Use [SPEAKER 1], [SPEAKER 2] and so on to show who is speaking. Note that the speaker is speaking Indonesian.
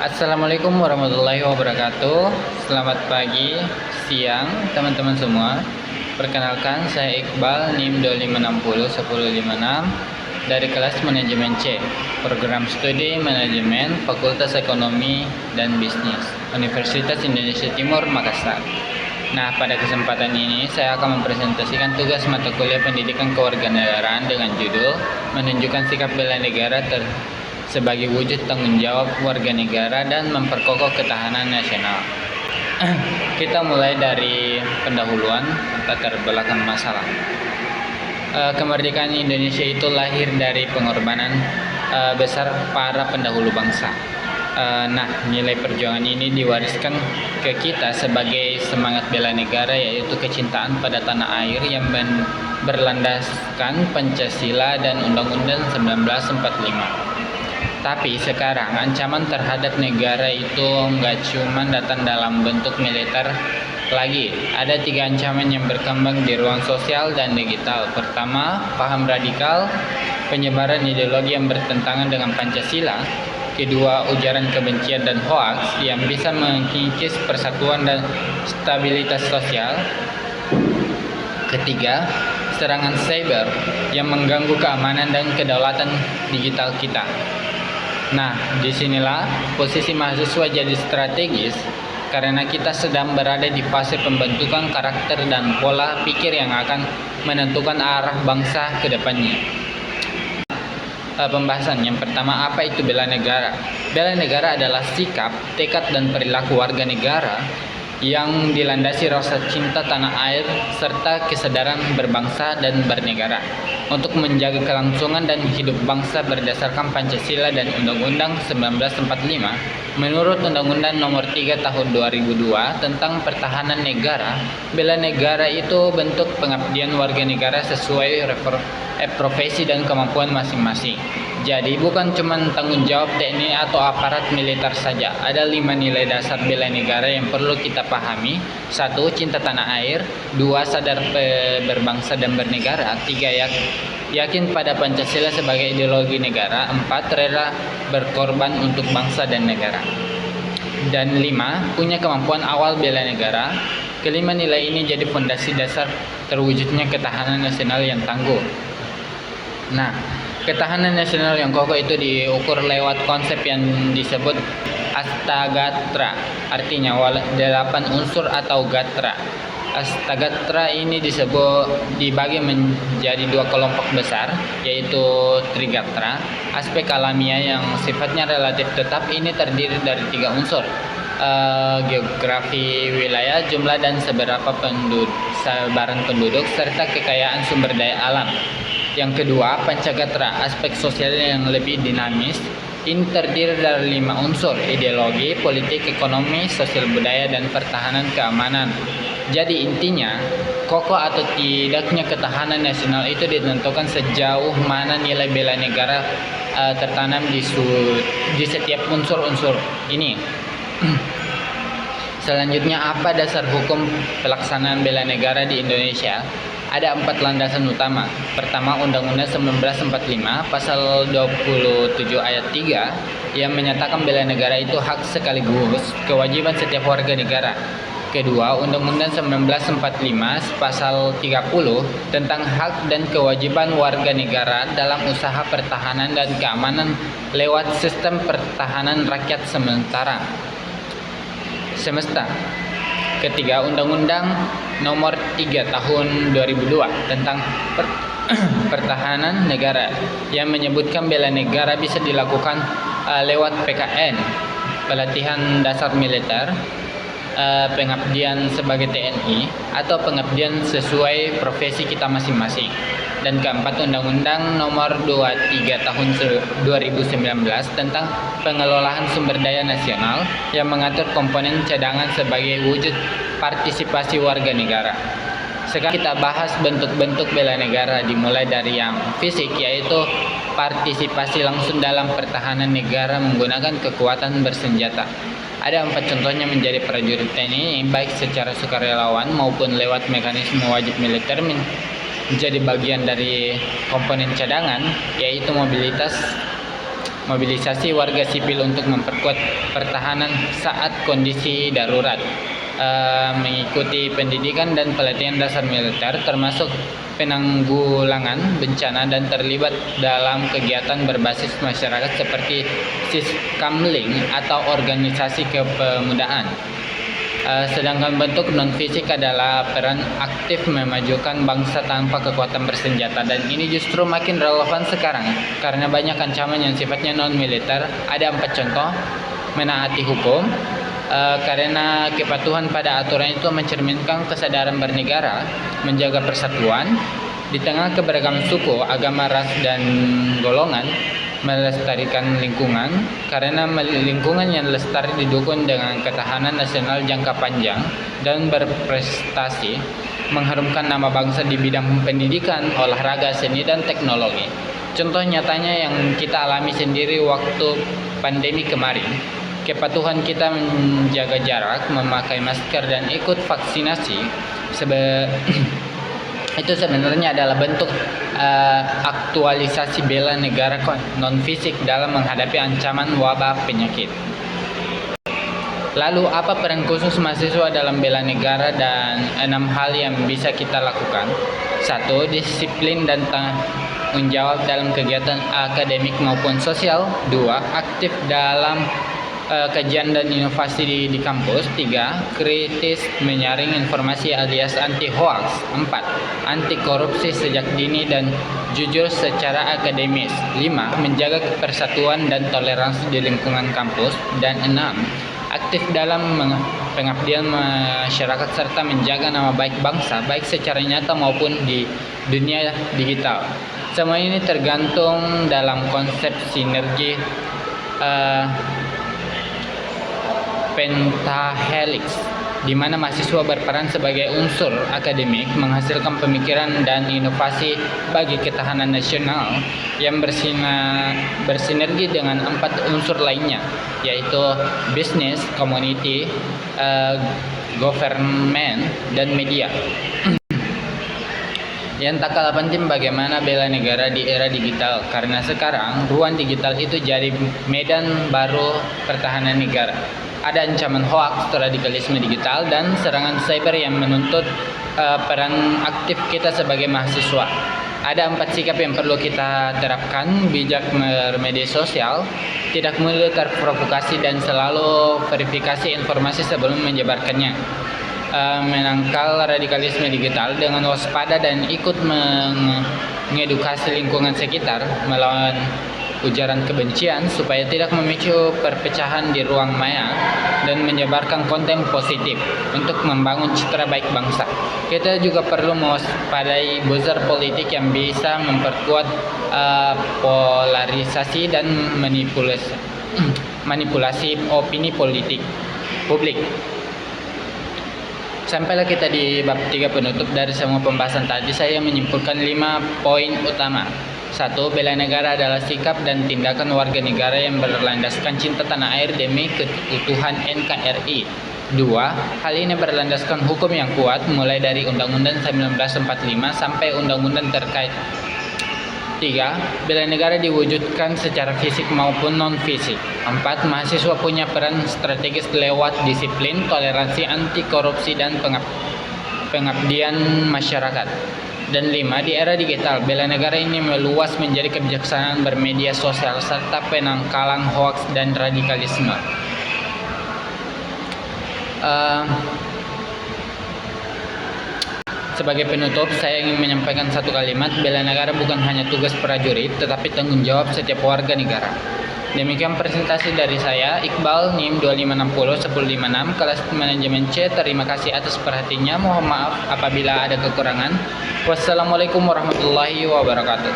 [SPEAKER 1] Assalamualaikum warahmatullahi wabarakatuh. Selamat pagi, siang, teman-teman semua. Perkenalkan, saya Iqbal, NIM 25601056 dari kelas Manajemen C, Program Studi Manajemen, Fakultas Ekonomi dan Bisnis, Universitas Indonesia Timur, Makassar. Nah, pada kesempatan ini saya akan mempresentasikan tugas mata kuliah Pendidikan Kewarganegaraan dengan judul Menunjukkan Sikap Bela Negara sebagai wujud tanggung jawab warga negara dan memperkokoh ketahanan nasional. Kita mulai dari pendahuluan latar belakang masalah. Kemerdekaan Indonesia itu lahir dari pengorbanan besar para pendahulu bangsa. Nah, nilai perjuangan ini diwariskan ke kita sebagai semangat bela negara, yaitu kecintaan pada tanah air yang berlandaskan Pancasila dan Undang-Undang 1945. Tapi sekarang ancaman terhadap negara itu nggak cuma datang dalam bentuk militer lagi. Ada 3 ancaman yang berkembang di ruang sosial dan digital. Pertama, paham radikal, penyebaran ideologi yang bertentangan dengan Pancasila. Kedua, ujaran kebencian dan hoaks yang bisa mengikis persatuan dan stabilitas sosial. Ketiga, serangan cyber yang mengganggu keamanan dan kedaulatan digital kita. Nah, disinilah posisi mahasiswa jadi strategis karena kita sedang berada di fase pembentukan karakter dan pola pikir yang akan menentukan arah bangsa ke depannya. Pembahasan yang pertama, apa itu bela negara? Bela negara adalah sikap, tekad, dan perilaku warga negara yang dilandasi rasa cinta tanah air serta kesadaran berbangsa dan bernegara untuk menjaga kelangsungan dan hidup bangsa berdasarkan Pancasila dan Undang-Undang 1945. Menurut Undang-Undang Nomor 3 Tahun 2002 tentang Pertahanan Negara, bela negara itu bentuk pengabdian warga negara sesuai profesi dan kemampuan masing-masing. Jadi bukan cuma tanggung jawab TNI atau aparat militer saja. Ada 5 nilai dasar bela negara yang perlu kita pahami. 1. Cinta tanah air. 2. Sadar berbangsa dan bernegara. 3. Yakin pada Pancasila sebagai ideologi negara. 4. Rela berkorban untuk bangsa dan negara. Dan 5. Punya kemampuan awal bela negara. Kelima nilai ini jadi fondasi dasar terwujudnya ketahanan nasional yang tangguh. Nah, ketahanan nasional yang kokoh itu diukur lewat konsep yang disebut Astagatra, artinya 8 unsur atau gatra. Astagatra ini dibagi menjadi 2 kelompok besar, yaitu Trigatra, aspek alamiah yang sifatnya relatif tetap. Ini terdiri dari 3 unsur, geografi wilayah, jumlah dan sebaran penduduk, serta kekayaan sumber daya alam. Yang kedua, Pancagatra, aspek sosial yang lebih dinamis. Ini terdiri dari 5 unsur, ideologi, politik, ekonomi, sosial budaya, dan pertahanan keamanan. Jadi intinya, kokoh atau tidaknya ketahanan nasional itu ditentukan sejauh mana nilai bela negara tertanam di setiap unsur-unsur ini. Selanjutnya, apa dasar hukum pelaksanaan bela negara di Indonesia? Ada 4 landasan utama. Pertama, Undang-Undang 1945 pasal 27 ayat 3 yang menyatakan bela negara itu hak sekaligus kewajiban setiap warga negara. Kedua, Undang-Undang 1945 pasal 30 tentang hak dan kewajiban warga negara dalam usaha pertahanan dan keamanan lewat sistem pertahanan rakyat semesta. Ketiga, Undang-Undang Nomor 3 Tahun 2002 tentang Pertahanan Negara yang menyebutkan bela negara bisa dilakukan lewat PKN, pelatihan dasar militer, pengabdian sebagai TNI, atau pengabdian sesuai profesi kita masing-masing. Dan keempat, Undang-Undang Nomor 23 Tahun 2019 tentang Pengelolaan Sumber Daya Nasional yang mengatur komponen cadangan sebagai wujud partisipasi warga negara. Sekarang kita bahas bentuk-bentuk bela negara, dimulai dari yang fisik, yaitu partisipasi langsung dalam pertahanan negara menggunakan kekuatan bersenjata. Ada 4 contohnya menjadi prajurit TNI, baik secara sukarelawan maupun lewat mekanisme wajib militer menjadi bagian dari komponen cadangan, yaitu mobilisasi warga sipil untuk memperkuat pertahanan saat kondisi darurat, mengikuti pendidikan dan pelatihan dasar militer termasuk penanggulangan bencana dan terlibat dalam kegiatan berbasis masyarakat seperti Siskamling atau organisasi kepemudaan. Sedangkan bentuk non-fisik adalah peran aktif memajukan bangsa tanpa kekuatan bersenjata, dan ini justru makin relevan sekarang karena banyak ancaman yang sifatnya non-militer. Ada 4 contoh: menaati hukum, karena kepatuhan pada aturan itu mencerminkan kesadaran bernegara, menjaga persatuan di tengah keberagaman suku, agama, ras, dan golongan, melestarikan lingkungan, karena lingkungan yang lestari didukung dengan ketahanan nasional jangka panjang dan berprestasi, mengharumkan nama bangsa di bidang pendidikan, olahraga, seni, dan teknologi. Contoh nyatanya yang kita alami sendiri waktu pandemi kemarin, kepatuhan kita menjaga jarak, memakai masker, dan ikut vaksinasi itu sebenarnya adalah bentuk aktualisasi bela negara non-fisik dalam menghadapi ancaman wabah penyakit. Lalu apa peran khusus mahasiswa dalam bela negara, dan 6 hal yang bisa kita lakukan? 1. Disiplin dan tanggung jawab dalam kegiatan akademik maupun sosial. 2. Aktif dalam kajian dan inovasi di kampus. 3. Kritis menyaring informasi alias anti hoax. 4. Anti korupsi sejak dini dan jujur secara akademis. 5. Menjaga persatuan dan toleransi di lingkungan kampus. Dan 6. Aktif dalam pengabdian masyarakat serta menjaga nama baik bangsa, baik secara nyata maupun di dunia digital. Semua ini tergantung dalam konsep sinergi pentahelix, di mana mahasiswa berperan sebagai unsur akademik, menghasilkan pemikiran dan inovasi bagi ketahanan nasional yang bersinergi dengan 4 unsur lainnya, yaitu bisnis, community, government, dan media. Yang tak kalah penting bagaimana bela negara di era digital, karena sekarang ruang digital itu jadi medan baru pertahanan negara. Ada ancaman hoaks, radikalisme digital, dan serangan cyber yang menuntut peran aktif kita sebagai mahasiswa. Ada 4 sikap yang perlu kita terapkan: bijak bermedia sosial, tidak mudah terprovokasi, dan selalu verifikasi informasi sebelum menyebarkannya. Menangkal radikalisme digital dengan waspada dan ikut mengedukasi lingkungan sekitar melawan ujaran kebencian supaya tidak memicu perpecahan di ruang maya dan menyebarkan konten positif untuk membangun citra baik bangsa. Kita juga perlu mewaspadai buzzer politik yang bisa memperkuat polarisasi dan manipulasi opini politik publik. Sampailah kita di bab 3 penutup dari semua pembahasan tadi. Saya menyimpulkan 5 poin utama. 1. Bela negara adalah sikap dan tindakan warga negara yang berlandaskan cinta tanah air demi keutuhan NKRI. 2. Hal ini berlandaskan hukum yang kuat mulai dari Undang-Undang 1945 sampai undang-undang terkait. 3. Bela negara diwujudkan secara fisik maupun non-fisik. 4. Mahasiswa punya peran strategis lewat disiplin, toleransi, anti korupsi, dan pengabdian masyarakat. Dan 5. Di era digital, bela negara ini meluas menjadi kebijaksanaan bermedia sosial serta penangkalan hoaks dan radikalisme. Sebagai penutup, saya ingin menyampaikan satu kalimat: bela negara bukan hanya tugas prajurit, tetapi tanggung jawab setiap warga negara. Demikian presentasi dari saya, Iqbal, NIM 2560156, kelas manajemen C. Terima kasih atas perhatiannya. Mohon maaf apabila ada kekurangan. Wassalamualaikum warahmatullahi wabarakatuh.